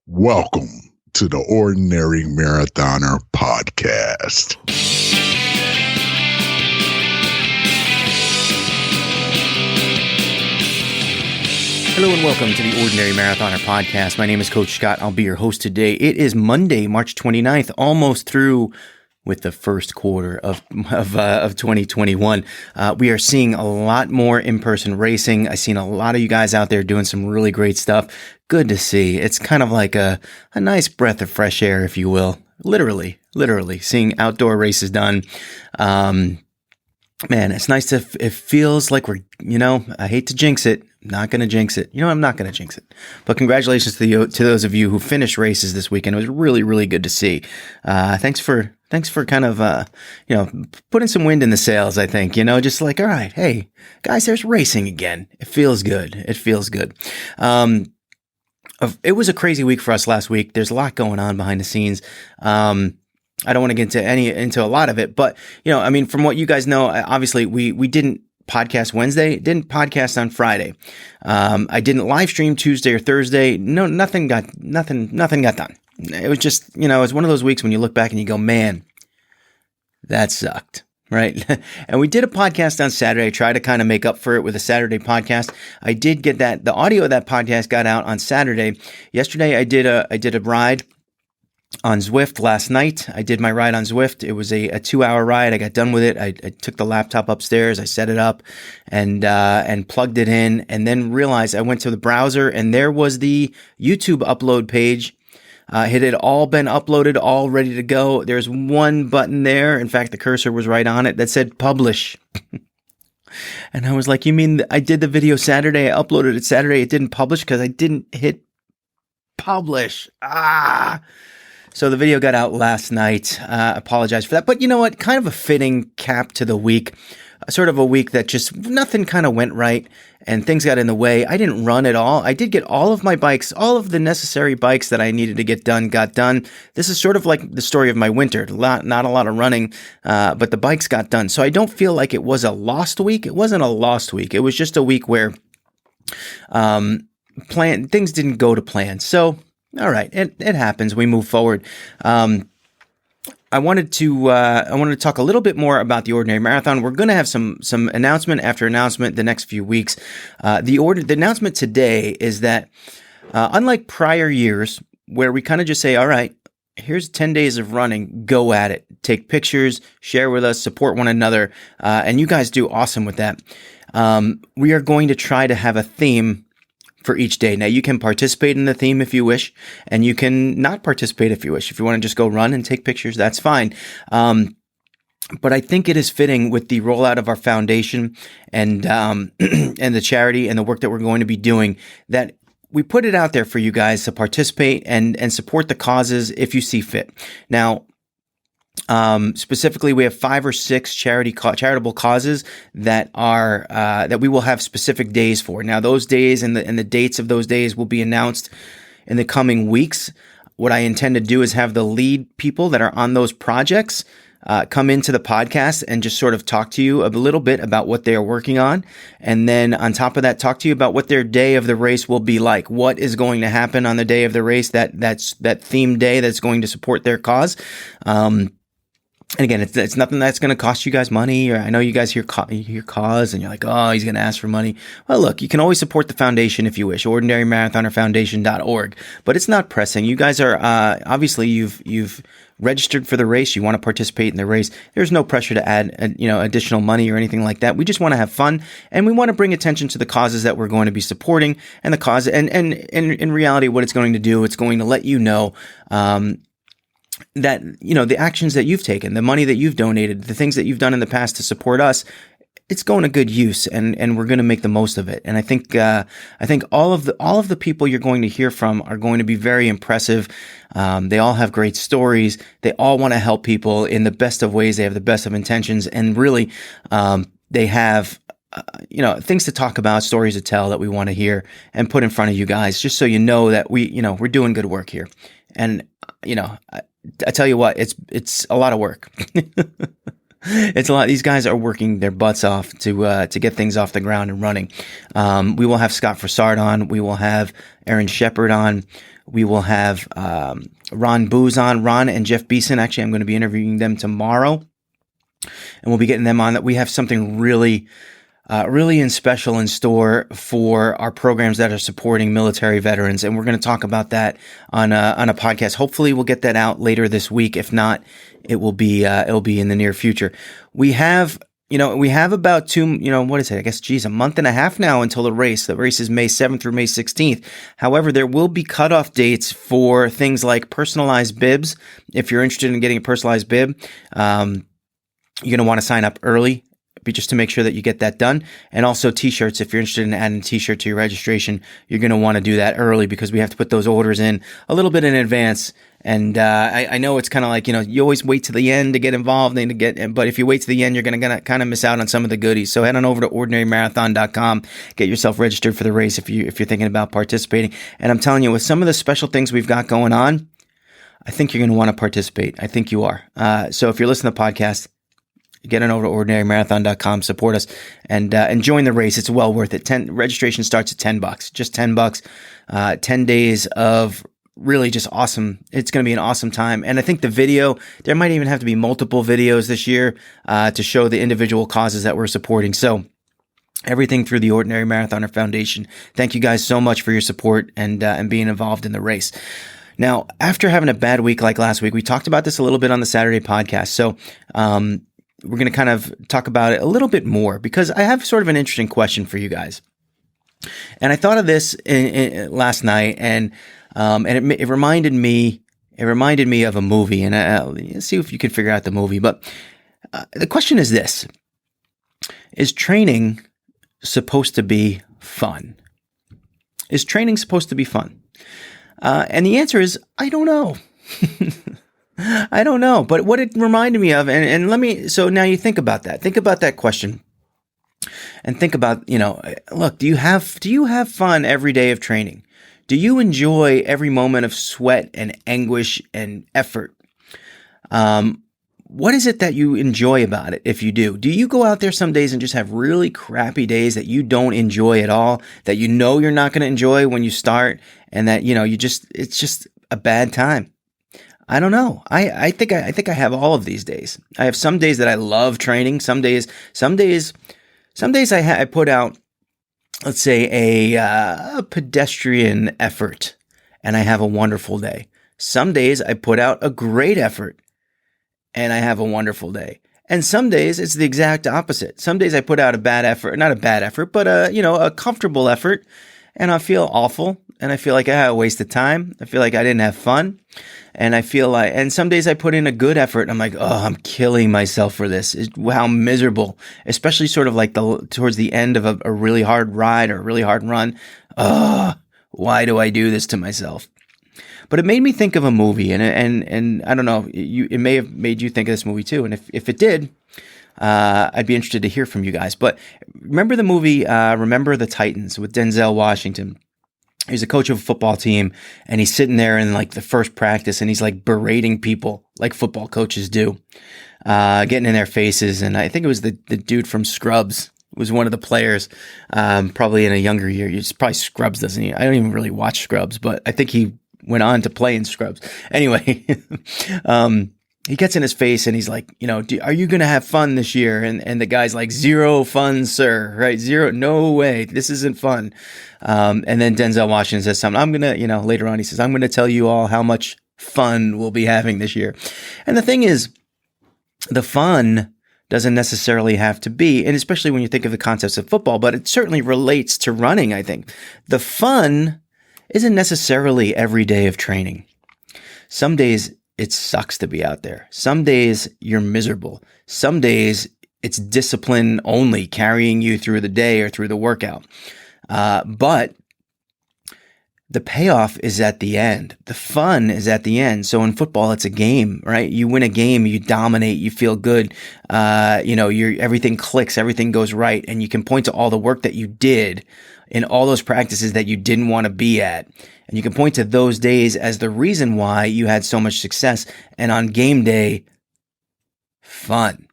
Welcome to the Ordinary Marathoner Podcast. Hello and welcome to the Ordinary Marathoner Podcast. My name is Coach Scott. I'll be your host today. It is Monday, March 29th, almost through with the first quarter of 2021. We are seeing a lot more in-person racing. I've seen a lot of you guys out there doing some really great stuff. Good to see. It's kind of like a nice breath of fresh air, if you will. Literally seeing outdoor races done. Man, it's nice it feels like we're, I hate to jinx it. Not going to jinx it. I'm not going to jinx it. But congratulations to those of you who finished races this weekend. It was really, really good to see. Thanks for kind of, putting some wind in the sails, I think, just like, all right, hey, guys, there's racing again. It feels good. It was a crazy week for us last week. There's a lot going on behind the scenes. I don't want to get into a lot of it, but, from what you guys know, obviously we didn't podcast Wednesday, didn't podcast on Friday. I didn't live stream Tuesday or Thursday. No, nothing got done. It was just, it's one of those weeks when you look back and you go, man, that sucked. Right. And we did a podcast on Saturday. I tried to kind of make up for it with a Saturday podcast. I did get the audio of that podcast got out on Saturday. Yesterday, I did a ride on Zwift last night. I did my ride on Zwift. It was a 2-hour ride. I got done with it. I took the laptop upstairs. I set it up and plugged it in, and then realized I went to the browser and there was the YouTube upload page. It had all been uploaded, all ready to go. There's one button there. In fact, the cursor was right on it that said publish. And I was like, you mean I did the video Saturday? I uploaded it Saturday. It didn't publish because I didn't hit publish. So the video got out last night. Apologize for that. But you know what? Kind of a fitting cap to the week. Sort of a week that just nothing kind of went right and things got in the way. I didn't run at all. I did get all of my bikes, all of the necessary bikes that I needed to get done, got done. This is sort of like the story of my winter. Not a lot of running, but the bikes got done. So I don't feel like it was a lost week. It wasn't a lost week. It was just a week where things didn't go to plan. So all right, it happens. We move forward. I wanted to talk a little bit more about the Ordinary Marathon. We're going to have some announcement after announcement the next few weeks. The announcement today is that unlike prior years where we kind of just say, all right, here's 10 days of running, go at it, take pictures, share with us, support one another, and you guys do awesome with that. We are going to try to have a theme for each day. Now, you can participate in the theme if you wish, and you can not participate if you wish. If you want to just go run and take pictures, that's fine. But I think it is fitting with the rollout of our foundation and and the charity and the work that we're going to be doing that we put it out there for you guys to participate and support the causes if you see fit. Now, specifically, we have 5 or 6 charitable causes that are that we will have specific days for. Now, those days and the dates of those days will be announced in the coming weeks. What I intend to do is have the lead people that are on those projects come into the podcast and just sort of talk to you a little bit about what they are working on. And then on top of that, talk to you about what their day of the race will be like. What is going to happen on the day of the race, that's that theme day that's going to support their cause. And again, it's nothing that's going to cost you guys money. Or I know you guys hear cause and you're like, oh, he's going to ask for money. Well, look, you can always support the foundation if you wish, ordinarymarathonerfoundation.org. But it's not pressing. You guys are obviously you've registered for the race. You want to participate in the race. There's no pressure to add additional money or anything like that. We just want to have fun, and we want to bring attention to the causes that we're going to be supporting and the cause. And in reality, what it's going to do, it's going to let you know. That, the actions that you've taken, the money that you've donated, the things that you've done in the past to support us, it's going to good use, and we're going to make the most of it. And I think all of the people you're going to hear from are going to be very impressive. They all have great stories. They all want to help people in the best of ways. They have the best of intentions, and really, they have things to talk about, stories to tell that we want to hear and put in front of you guys, just so you know that we're doing good work here. And I tell you what, it's a lot of work. It's a lot. These guys are working their butts off to get things off the ground and running. We will have Scott Fassard on. We will have Aaron Shepard on. We will have Ron Booz on. Ron and Jeff Beeson. Actually, I'm going to be interviewing them tomorrow, and we'll be getting them on. That we have something really and special in store for our programs that are supporting military veterans, and we're going to talk about that on a podcast. Hopefully, we'll get that out later this week. If not, it'll be in the near future. We have about what is it? I guess, a month and a half now until the race. The race is May 7th through May 16th. However, there will be cutoff dates for things like personalized bibs. If you're interested in getting a personalized bib, you're going to want to sign up early, just to make sure that you get that done. And also t-shirts. If you're interested in adding a t-shirt to your registration, you're going to want to do that early because we have to put those orders in a little bit in advance. And I know it's kind of like, you always wait to the end to get involved but if you wait to the end, you're going to kind of miss out on some of the goodies. So head on over to ordinarymarathon.com, get yourself registered for the race if you're thinking about participating. And I'm telling you, with some of the special things we've got going on, I think you're going to want to participate. I think you are. So if you're listening to the podcast, get on over to ordinarymarathon.com, support us, and join the race. It's well worth it. Registration starts at $10, just $10. 10 days of really just awesome. It's going to be an awesome time. And I think the video, there might even have to be multiple videos this year to show the individual causes that we're supporting. So everything through the Ordinary Marathoner Foundation. Thank you guys so much for your support and being involved in the race. Now, after having a bad week like last week, we talked about this a little bit on the Saturday podcast. So, we're going to kind of talk about it a little bit more because I have sort of an interesting question for you guys. And I thought of this last night, and it reminded me of a movie. And let's see if you can figure out the movie. But the question is this: is training supposed to be fun? Is training supposed to be fun? And the answer is, I don't know. I don't know, but what it reminded me of, so now you think about that question, and think about, look, do you have fun every day of training? Do you enjoy every moment of sweat and anguish and effort? What is it that you enjoy about it? If you do you go out there some days and just have really crappy days that you don't enjoy at all, that you're not going to enjoy when you start, and that, it's just a bad time? I don't know. I think I have all of these days. I have some days that I love training. Some days I put out, let's say, a pedestrian effort, and I have a wonderful day. Some days I put out a great effort, and I have a wonderful day. And some days it's the exact opposite. Some days I put out not a bad effort, but a comfortable effort, and I feel awful, and I feel like I had a waste of time. I feel like I didn't have fun. And I feel like, and some days I put in a good effort and I'm like, oh, I'm killing myself for this. How miserable, especially sort of like towards the end of a really hard ride or a really hard run. Why do I do this to myself? But it made me think of a movie, and I don't know, it may have made you think of this movie too. And if it did, I'd be interested to hear from you guys. But remember the movie, Remember the Titans, with Denzel Washington? He's a coach of a football team, and he's sitting there in like the first practice, and he's like berating people like football coaches do, getting in their faces. And I think it was the dude from Scrubs was one of the players, probably in a younger year. It's probably Scrubs, doesn't he? I don't even really watch Scrubs, but I think he went on to play in Scrubs. Anyway, he gets in his face and he's like, are you going to have fun this year? And the guy's like, zero fun, sir, right? Zero. No way. This isn't fun. And then Denzel Washington says something. I'm going to, later on, he says, I'm going to tell you all how much fun we'll be having this year. And the thing is, the fun doesn't necessarily have to be, and especially when you think of the concepts of football, but it certainly relates to running, I think. The fun isn't necessarily every day of training. Some days it sucks to be out there. Some days you're miserable. Some days it's discipline only carrying you through the day or through the workout. But the payoff is at the end. The fun is at the end. So in football, it's a game, right? You win a game, you dominate, you feel good. Everything clicks, everything goes right. And you can point to all the work that you did in all those practices that you didn't want to be at. And you can point to those days as the reason why you had so much success. And on game day, fun.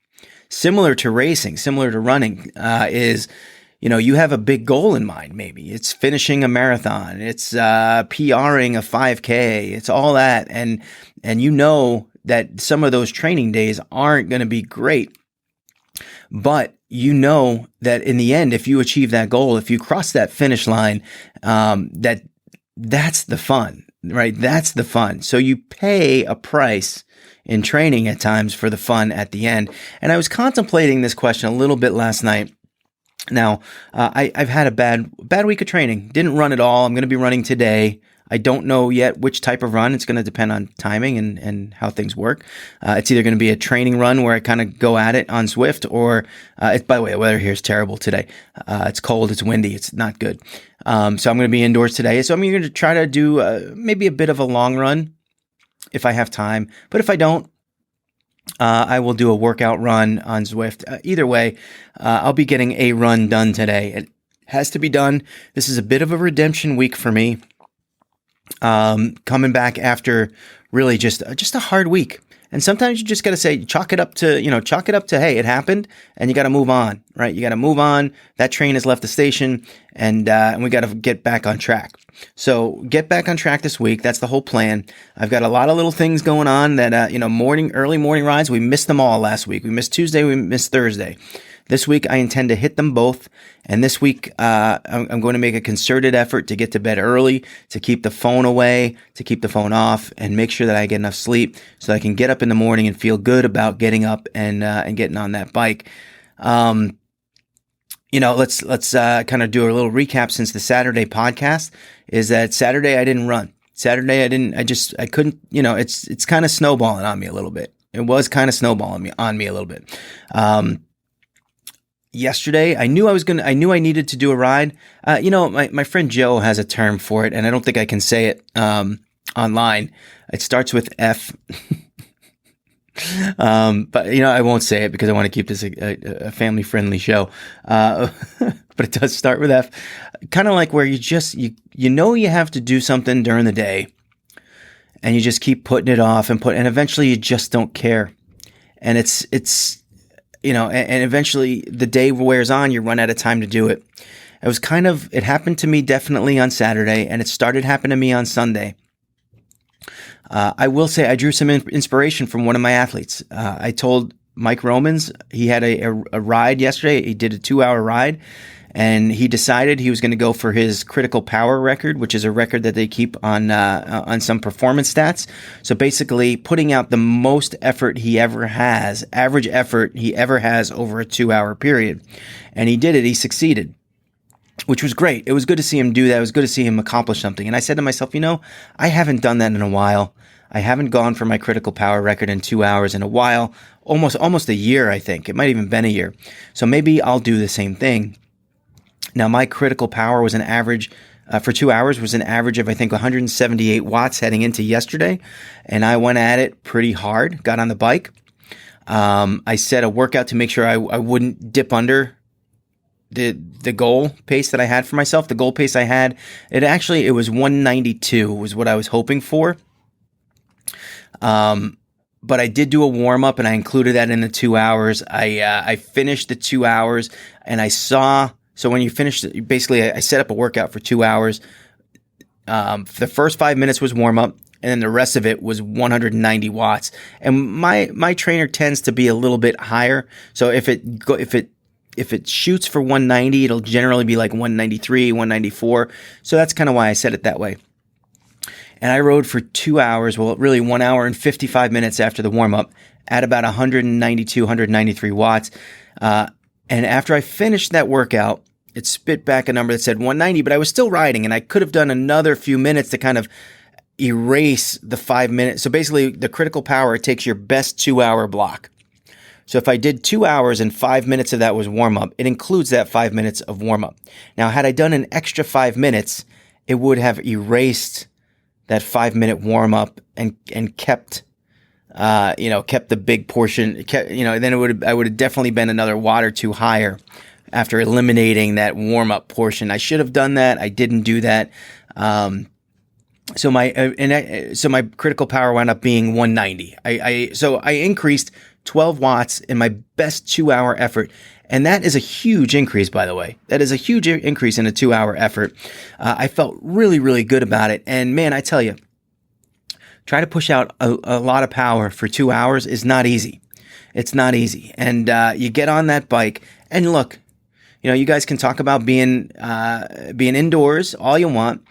similar to racing, similar to running, is, you have a big goal in mind. Maybe it's finishing a marathon, it's PRing a 5K, it's all that. And that some of those training days aren't going to be great. But that in the end, if you achieve that goal, if you cross that finish line, that's the fun, right? That's the fun. So you pay a price in training at times for the fun at the end. And I was contemplating this question a little bit last night. Now, I've had a bad week of training. Didn't run at all. I'm going to be running today. I don't know yet which type of run. It's going to depend on timing and how things work. It's either going to be a training run where I kind of go at it on Zwift, or by the way, the weather here is terrible today. It's cold, it's windy, it's not good. So I'm going to be indoors today. So I'm going to try to do maybe a bit of a long run if I have time. But if I don't, I will do a workout run on Zwift. Either way, I'll be getting a run done today. It has to be done. This is a bit of a redemption week for me. Coming back after really just a hard week. And sometimes you just got to say, chalk it up to, hey, it happened, and you got to move on, right? You got to move on. That train has left the station, and we got to get back on track. So get back on track this week. That's the whole plan. I've got a lot of little things going on that, early morning rides. We missed them all last week. We missed Tuesday. We missed Thursday. This week, I intend to hit them both. And this week, I'm going to make a concerted effort to get to bed early, to keep the phone away, to keep the phone off, and make sure that I get enough sleep so I can get up in the morning and feel good about getting up and getting on that bike. Let's kind of do a little recap since the Saturday podcast. Is that Saturday I didn't run. Saturday I couldn't. It's kind of snowballing on me a little bit. It was kind of snowballing on me a little bit. Yesterday, I knew I needed to do a ride. My friend Joe has a term for it, and I don't think I can say it online. It starts with F. But I won't say it because I want to keep this a family-friendly show. But it does start with F. Kind of like where you have to do something during the day, and you just keep putting it off and eventually you just don't care. And it's and eventually the day wears on, you run out of time to do it. It happened to me definitely on Saturday, and it started happening to me on Sunday. I will say I drew some inspiration from one of my athletes. I told Mike Romans, he had a ride yesterday. He did a 2-hour ride, and he decided he was going to go for his critical power record, which is a record that they keep on some performance stats. So basically putting out the most effort he ever has, average effort he ever has over a 2-hour period. And he did it. He succeeded, which was great. It was good to see him do that. It was good to see him accomplish something. And I said to myself, I haven't done that in a while. I haven't gone for my critical power record in 2 hours in a while, almost a year, I think. It might even been a year. So maybe I'll do the same thing. Now, my critical power was an average for 2 hours was an average of, I think, 178 watts heading into yesterday. And I went at it pretty hard, got on the bike. I set a workout to make sure I wouldn't dip under the goal pace that I had for myself. The goal pace I had, it was 192 was what I was hoping for. But I did do a warm up, and I included that in the 2 hours. I finished the 2 hours, and I saw. So when you finish, basically, I set up a workout for 2 hours. The first 5 minutes was warm up, and then the rest of it was 190 watts. And my trainer tends to be a little bit higher. So if it shoots for 190, it'll generally be like 193, 194. So that's kind of why I set it that way. And I rode for 2 hours, well, really 1 hour and 55 minutes after the warm-up at about 192, 193 watts. And after I finished that workout, it spit back a number that said 190, but I was still riding, and I could have done another few minutes to kind of erase the 5 minutes. So basically, the critical power, it takes your best 2-hour block. So if I did 2 hours and 5 minutes of that was warm-up, it includes that 5 minutes of warm-up. Now, had I done an extra 5 minutes, it would have erased that 5-minute warm up and kept the big portion, then I would have definitely been another watt or two higher after eliminating that warm up portion. I should have done that. I didn't do that. So my critical power wound up being 190. So I increased 12 watts in my best 2-hour effort. And that is a huge increase, by the way. That is a huge increase in a 2-hour effort. I felt really, really good about it. And man, I tell you, try to push out a lot of power for 2 hours is not easy. It's not easy. And you get on that bike and look, you guys can talk about being indoors all you want.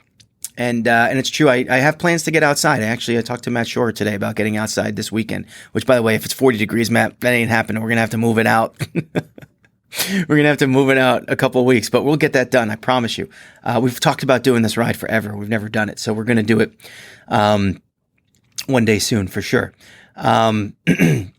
And it's true. I have plans to get outside. I talked to Matt Shore today about getting outside this weekend, which, by the way, if it's 40 degrees, Matt, that ain't happening. We're going to have to move it out. We're going to have to move it out a couple of weeks, but we'll get that done. I promise you. We've talked about doing this ride forever. We've never done it. So we're going to do it one day soon for sure. But you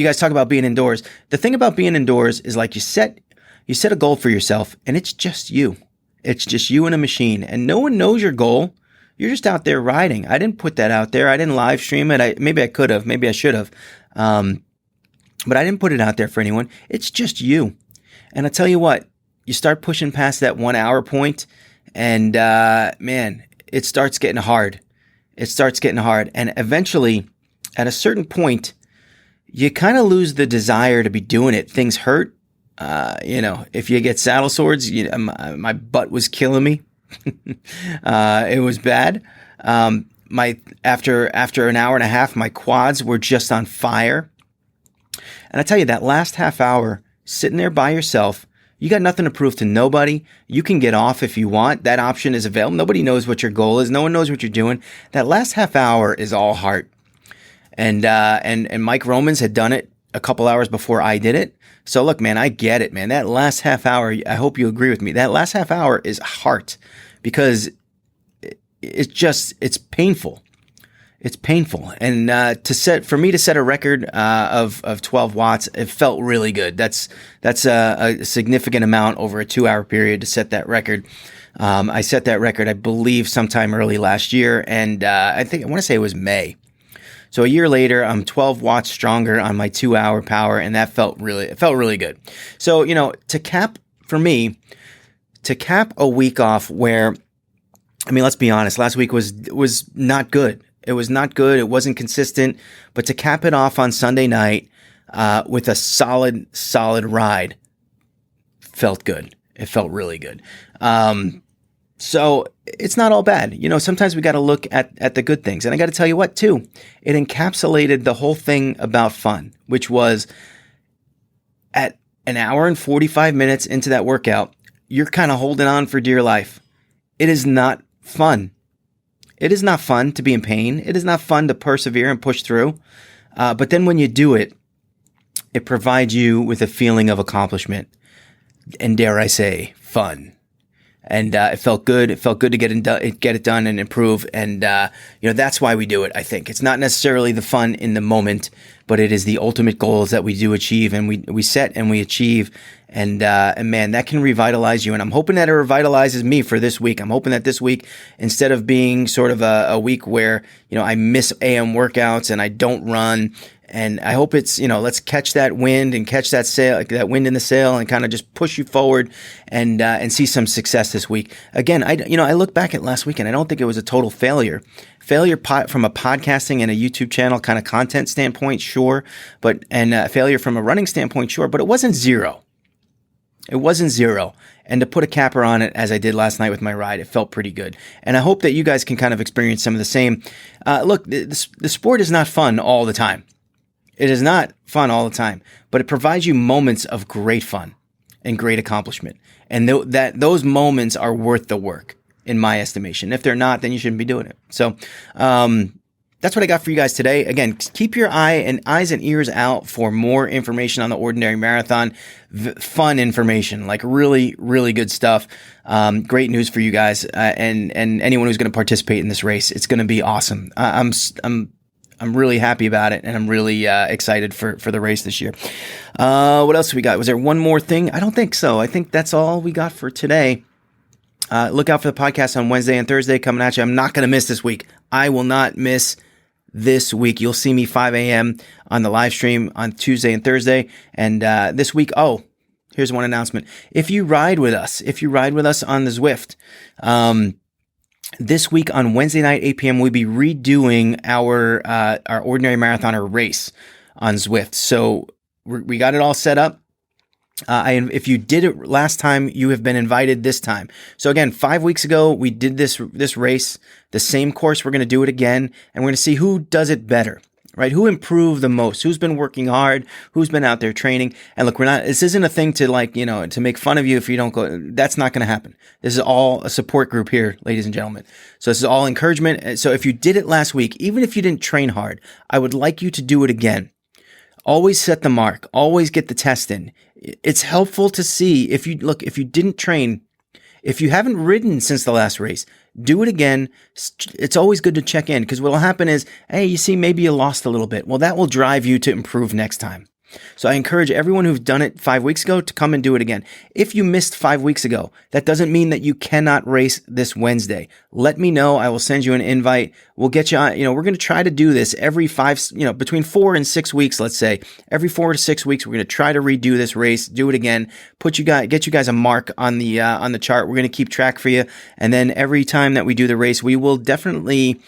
guys talk about being indoors. The thing about being indoors is like you set a goal for yourself and it's just you. It's just you and a machine and no one knows your goal. You're just out there riding. I didn't put that out there. I didn't live stream it. Maybe I could have, maybe I should have. But I didn't put it out there for anyone. It's just you. And I tell you what, you start pushing past that 1 hour point and, man, it starts getting hard. It starts getting hard. And eventually at a certain point, you kind of lose the desire to be doing it. Things hurt. If you get saddle sores, my butt was killing me. It was bad. After an hour and a half, my quads were just on fire. And I tell you, that last half hour, sitting there by yourself, you got nothing to prove to nobody. You can get off if you want. That option is available. Nobody knows what your goal is. No one knows what you're doing. That last half hour is all heart. And Mike Romans had done it a couple hours before I did it. So look, man, I get it, man. That last half hour, I hope you agree with me. That last half hour is heart because it's painful. It's painful. And for me to set a record of 12 watts, it felt really good. That's a significant amount over a 2-hour period to set that record. I set that record, I believe, sometime early last year, and I want to say it was May. So a year later, I'm 12 watts stronger on my 2-hour power, and it felt really good. So, to cap a week off where, let's be honest, last week was not good. It was not good. It wasn't consistent, but to cap it off on Sunday night, with a solid ride felt good. It felt really good. So it's not all bad. Sometimes we got to look at the good things. And I got to tell you what, too, it encapsulated the whole thing about fun, which was at an hour and 45 minutes into that workout, you're kind of holding on for dear life. It is not fun. It is not fun to be in pain. It is not fun to persevere and push through. But then when you do it, it provides you with a feeling of accomplishment. And dare I say, fun. And it felt good. It felt good to get it done and improve. And that's why we do it. I think it's not necessarily the fun in the moment, but it is the ultimate goals that we do achieve, and we set and we achieve. And man, that can revitalize you. And I'm hoping that it revitalizes me for this week. I'm hoping that this week, instead of being sort of a week where I miss AM workouts and I don't run. And I hope it's, let's catch that wind and catch that wind in the sail and kind of just push you forward and see some success this week. Again, I look back at last weekend. I don't think it was a total failure. Failure from a podcasting and a YouTube channel kind of content standpoint, sure. And failure from a running standpoint, sure. But it wasn't zero. It wasn't zero. And to put a capper on it, as I did last night with my ride, it felt pretty good. And I hope that you guys can kind of experience some of the same. Look, the sport is not fun all the time. It is not fun all the time, but it provides you moments of great fun and great accomplishment. And those moments are worth the work, in my estimation. If they're not, then you shouldn't be doing it. So that's what I got for you guys today. Again, keep your eyes and ears out for more information on the Ordinary Marathon. Fun information, like really, really good stuff. Great news for you guys and anyone who's going to participate in this race. It's going to be awesome. I'm really happy about it, and I'm really excited for the race this year. What else we got? Was there one more thing? I don't think so. I think that's all we got for today. Look out for the podcast on Wednesday and Thursday coming at you. I'm not going to miss this week. I will not miss this week. You'll see me 5 a.m. on the live stream on Tuesday and Thursday. And this week, here's one announcement. If you ride with us on the Zwift, this week on Wednesday night, 8 p.m., we'll be redoing our Ordinary Marathoner race. on Zwift. So we got it all set up. If you did it last time, you have been invited this time. So again, 5 weeks ago, we did this race, the same course. We're going to do it again, and we're going to see who does it better, right? Who improved the most? Who's been working hard? Who's been out there training? And look, this isn't a thing to to make fun of you if you don't go. That's not going to happen. This is all a support group here, ladies and gentlemen. So this is all encouragement. So if you did it last week, even if you didn't train hard, I would like you to do it again. Always set the mark. Always get the test in. It's helpful to see if you didn't train, if you haven't ridden since the last race, do it again. It's always good to check in, because what will happen is, hey, you see, maybe you lost a little bit. Well, that will drive you to improve next time. So I encourage everyone who's done it 5 weeks ago to come and do it again. If you missed 5 weeks ago, that doesn't mean that you cannot race this Wednesday. Let me know. I will send you an invite. We'll get you on, we're going to try to do this every between 4 and 6 weeks, let's say. Every 4 to 6 weeks, we're going to try to redo this race, do it again, get you guys a mark on the chart. We're going to keep track for you. And then every time that we do the race, we will definitely,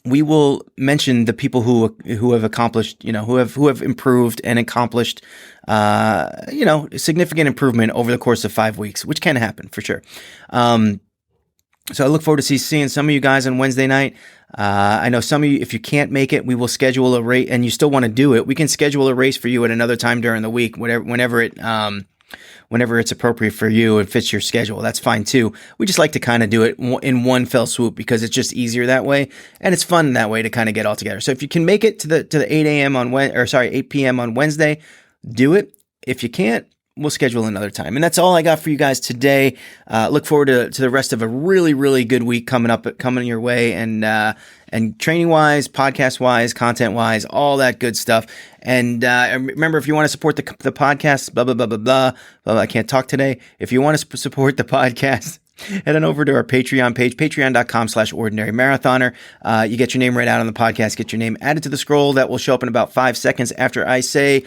we will mention the people who have accomplished, who have improved and accomplished, significant improvement over the course of 5 weeks, which can happen for sure. So I look forward to seeing some of you guys on Wednesday night. I know some of you, if you can't make it, we will schedule a race, and you still want to do it, we can schedule a race for you at another time during the week, whenever it's appropriate for you and fits your schedule. That's fine too. We just like to kind of do it in one fell swoop, because it's just easier that way, and it's fun that way to kind of get all together. So if you can make it to the 8 p.m. on Wednesday, do it. If you can't, we'll schedule another time. And that's all I got for you guys today. Look forward to the rest of a really, really good week coming your way, and training wise, podcast wise, content wise, all that good stuff. And remember, if you want to support the podcast, blah, blah, blah, blah, blah, blah, I can't talk today. If you want to support the podcast, head on over to our Patreon page, patreon.com/ordinarymarathoner. You get your name right out on the podcast, get your name added to the scroll. That will show up in about 5 seconds after I say,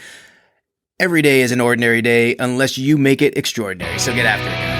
every day is an ordinary day unless you make it extraordinary. So get after it, guys.